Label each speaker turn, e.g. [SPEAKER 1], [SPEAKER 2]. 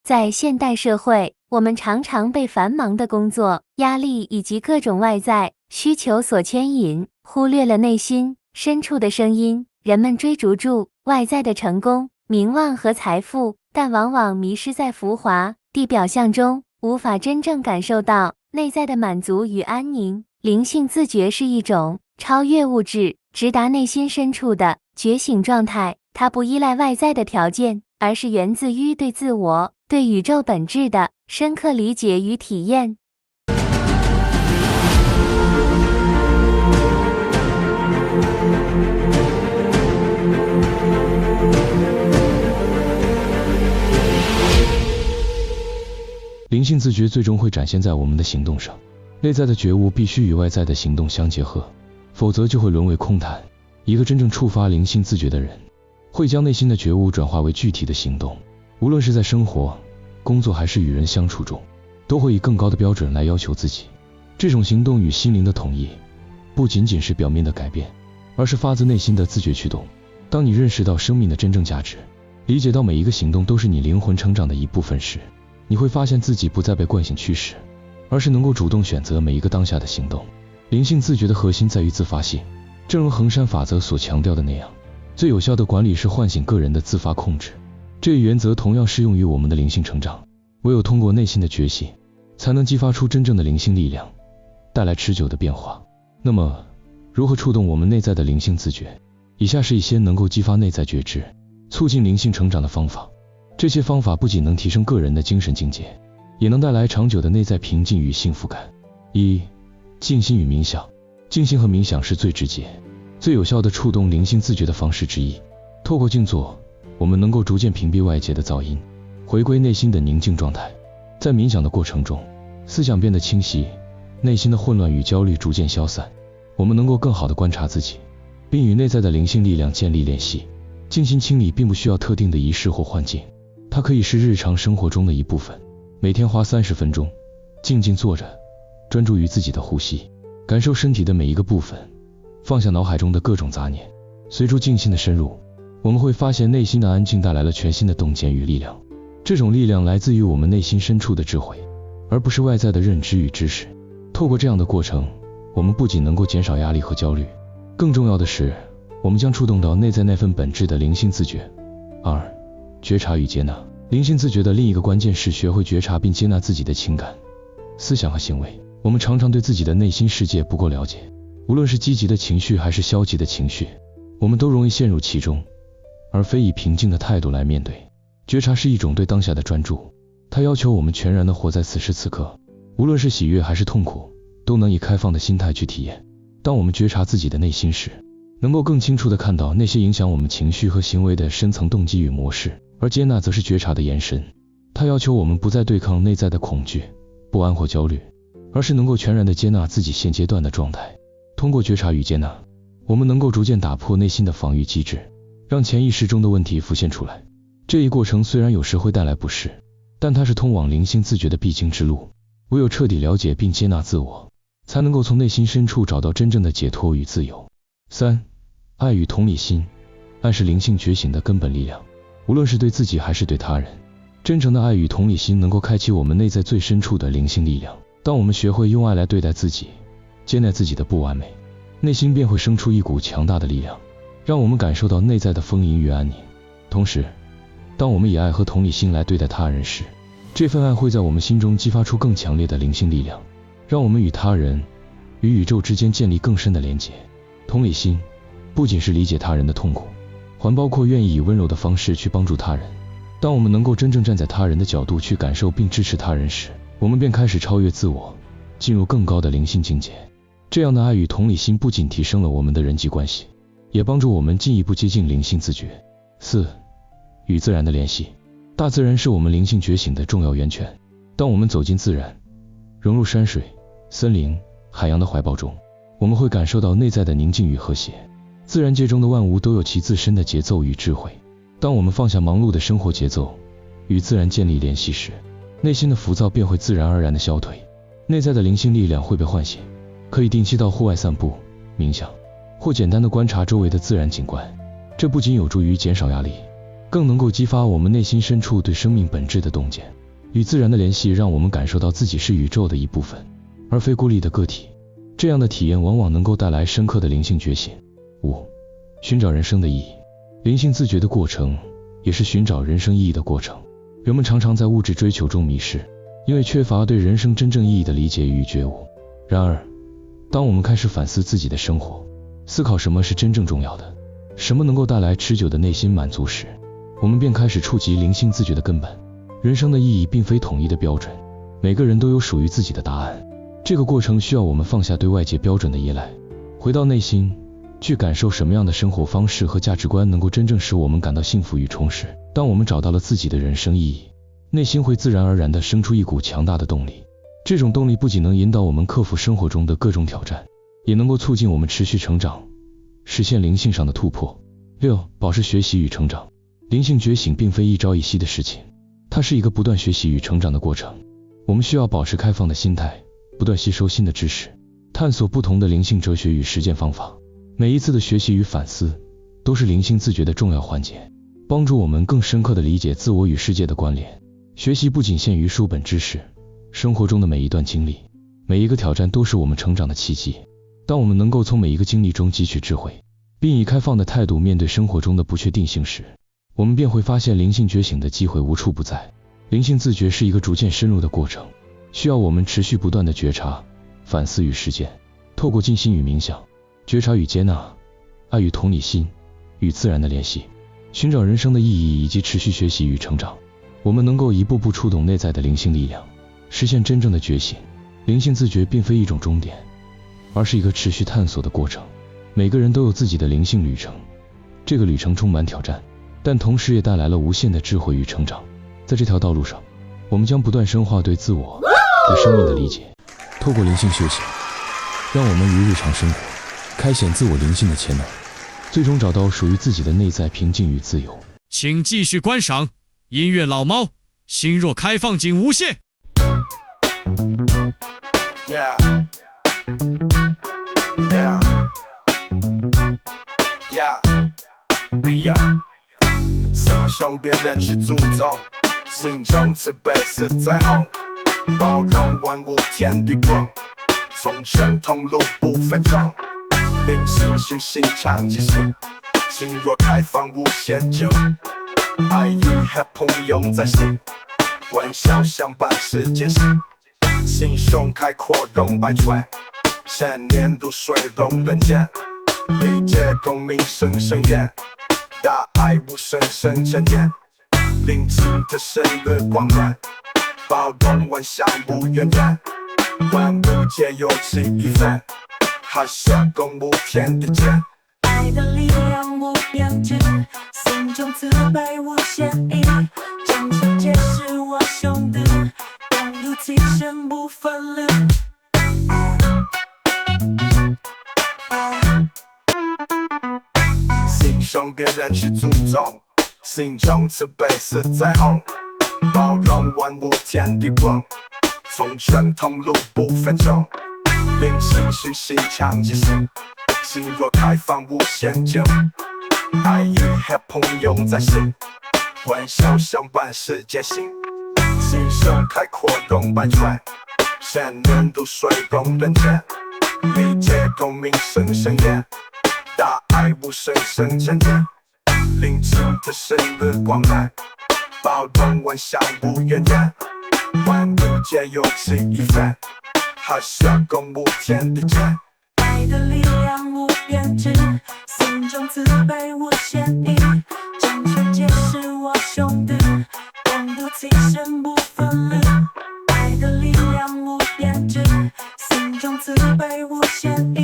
[SPEAKER 1] 在现代社会，我们常常被繁忙的工作、压力以及各种外在需求所牵引，忽略了内心深处的声音。人们追逐住外在的成功、名望和财富，但往往迷失在浮华的表象中，无法真正感受到内在的满足与安宁。灵性自觉是一种超越物质、直达内心深处的觉醒状态，它不依赖外在的条件，而是源自于对自我、对宇宙本质的深刻理解与体验。
[SPEAKER 2] 灵性自觉最终会展现在我们的行动上，内在的觉悟必须与外在的行动相结合，否则就会沦为空谈。一个真正触发灵性自觉的人，会将内心的觉悟转化为具体的行动，无论是在生活、工作还是与人相处中，都会以更高的标准来要求自己。这种行动与心灵的统一，不仅仅是表面的改变，而是发自内心的自觉驱动。当你认识到生命的真正价值，理解到每一个行动都是你灵魂成长的一部分时，你会发现自己不再被惯性驱使，而是能够主动选择每一个当下的行动。灵性自觉的核心在于自发性，正如衡山法则所强调的那样，最有效的管理是唤醒个人的自发控制。这一原则同样适用于我们的灵性成长，唯有通过内心的觉醒，才能激发出真正的灵性力量，带来持久的变化。那么，如何触动我们内在的灵性自觉？以下是一些能够激发内在觉知、促进灵性成长的方法。这些方法不仅能提升个人的精神境界，也能带来长久的内在平静与幸福感。1. 静心与冥想。静心和冥想是最直接、最有效的触动灵性自觉的方式之一。透过静坐，我们能够逐渐屏蔽外界的噪音，回归内心的宁静状态。在冥想的过程中，思想变得清晰，内心的混乱与焦虑逐渐消散，我们能够更好地观察自己，并与内在的灵性力量建立联系。静心清理并不需要特定的仪式或环境，它可以是日常生活中的一部分。每天花30分钟，静静坐着，专注于自己的呼吸，感受身体的每一个部分，放下脑海中的各种杂念。随着静心的深入，我们会发现内心的安静带来了全新的洞见与力量。这种力量来自于我们内心深处的智慧，而不是外在的认知与知识。透过这样的过程，我们不仅能够减少压力和焦虑，更重要的是，我们将触动到内在那份本质的灵性自觉。2. 觉察与接纳。灵性自觉的另一个关键是学会觉察并接纳自己的情感、思想和行为。我们常常对自己的内心世界不够了解，无论是积极的情绪还是消极的情绪，我们都容易陷入其中，而非以平静的态度来面对。觉察是一种对当下的专注，它要求我们全然地活在此时此刻，无论是喜悦还是痛苦，都能以开放的心态去体验。当我们觉察自己的内心时，能够更清楚地看到那些影响我们情绪和行为的深层动机与模式。而接纳则是觉察的延伸，它要求我们不再对抗内在的恐惧、不安或焦虑，而是能够全然地接纳自己现阶段的状态。通过觉察与接纳，我们能够逐渐打破内心的防御机制，让潜意识中的问题浮现出来。这一过程虽然有时会带来不适，但它是通往灵性自觉的必经之路。唯有彻底了解并接纳自我，才能够从内心深处找到真正的解脱与自由。3. 爱与同理心。爱是灵性觉醒的根本力量，无论是对自己还是对他人，真诚的爱与同理心能够开启我们内在最深处的灵性力量。当我们学会用爱来对待自己，接纳自己的不完美，内心便会生出一股强大的力量，让我们感受到内在的丰盈与安宁。同时，当我们以爱和同理心来对待他人时，这份爱会在我们心中激发出更强烈的灵性力量，让我们与他人、与宇宙之间建立更深的连结。同理心不仅是理解他人的痛苦，还包括愿意以温柔的方式去帮助他人。当我们能够真正站在他人的角度去感受并支持他人时，我们便开始超越自我，进入更高的灵性境界。这样的爱与同理心不仅提升了我们的人际关系，也帮助我们进一步接近灵性自觉。4. 与自然的联系。大自然是我们灵性觉醒的重要源泉。当我们走进自然，融入山水、森林、海洋的怀抱中，我们会感受到内在的宁静与和谐。自然界中的万物都有其自身的节奏与智慧。当我们放下忙碌的生活节奏，与自然建立联系时，内心的浮躁便会自然而然地消退，内在的灵性力量会被唤醒。可以定期到户外散步、冥想，或简单的观察周围的自然景观，这不仅有助于减少压力，更能够激发我们内心深处对生命本质的洞见。与自然的联系让我们感受到自己是宇宙的一部分，而非孤立的个体。这样的体验往往能够带来深刻的灵性觉醒。5. 寻找人生的意义。灵性自觉的过程也是寻找人生意义的过程。人们常常在物质追求中迷失，因为缺乏对人生真正意义的理解与觉悟。然而，当我们开始反思自己的生活，思考什么是真正重要的，什么能够带来持久的内心满足时，我们便开始触及灵性自觉的根本。人生的意义并非统一的标准，每个人都有属于自己的答案。这个过程需要我们放下对外界标准的依赖，回到内心，去感受什么样的生活方式和价值观能够真正使我们感到幸福与充实。当我们找到了自己的人生意义，内心会自然而然地生出一股强大的动力。这种动力不仅能引导我们克服生活中的各种挑战，也能够促进我们持续成长，实现灵性上的突破。6. 保持学习与成长。灵性觉醒并非一朝一夕的事情，它是一个不断学习与成长的过程。我们需要保持开放的心态，不断吸收新的知识，探索不同的灵性哲学与实践方法。每一次的学习与反思都是灵性自觉的重要环节，帮助我们更深刻地理解自我与世界的关联。学习不仅限于书本知识，生活中的每一段经历，每一个挑战都是我们成长的契机。当我们能够从每一个经历中汲取智慧，并以开放的态度面对生活中的不确定性时，我们便会发现灵性觉醒的机会无处不在。灵性自觉是一个逐渐深入的过程，需要我们持续不断的觉察、反思与实践。透过静心与冥想，觉察与接纳，爱与同理心，与自然的联系，寻找人生的意义以及持续学习与成长，我们能够一步步触动内在的灵性力量，实现真正的觉醒。灵性自觉并非一种终点，而是一个持续探索的过程。每个人都有自己的灵性旅程，这个旅程充满挑战，但同时也带来了无限的智慧与成长。在这条道路上，我们将不断深化对自我、对生命的理解，透过灵性修行，让我们于日常生活开显自我灵性的潜能，最终找到属于自己的内在平静与自由。
[SPEAKER 3] 请继续观赏音乐老猫，心若开放仅无限。
[SPEAKER 4] Yeah. Yeah. Yeah. Yeah. 心胸别人去诅咒，心中慈悲是最后，包容万物天地光，从神同路不分众，灵性虚心常即心，心若开放无限就，爱与和朋友在心，欢笑相伴世间事，心胸开阔容百川，千年如水容人间，理解共鸣声声远，大爱无声声沉淀，灵智的神的光暖，包容万象无远远，万物皆有其一份，好像共舞天地间，
[SPEAKER 5] 爱的力量无边际，心中慈悲无限意，将世界是我兄弟，共度其身不分离。
[SPEAKER 4] 心胸别人去诅咒，心中慈悲是最后，包容万物天地光，从神同路不分众，灵性虚心常即心，心若开放无限就，爱与和朋友在心，欢笑相伴世界心，心胸开阔容百川，千年如水容人间，理解共鸣声声远，大爱无声声沉淀，灵智的神的光暖，包容万象无远远，万物皆有其一份，好像共舞天地间，
[SPEAKER 5] 爱的力量无边际，心中慈悲无限意，将世界是我兄弟，共度其身不分离。爱的力量无边际，心中慈悲无限意。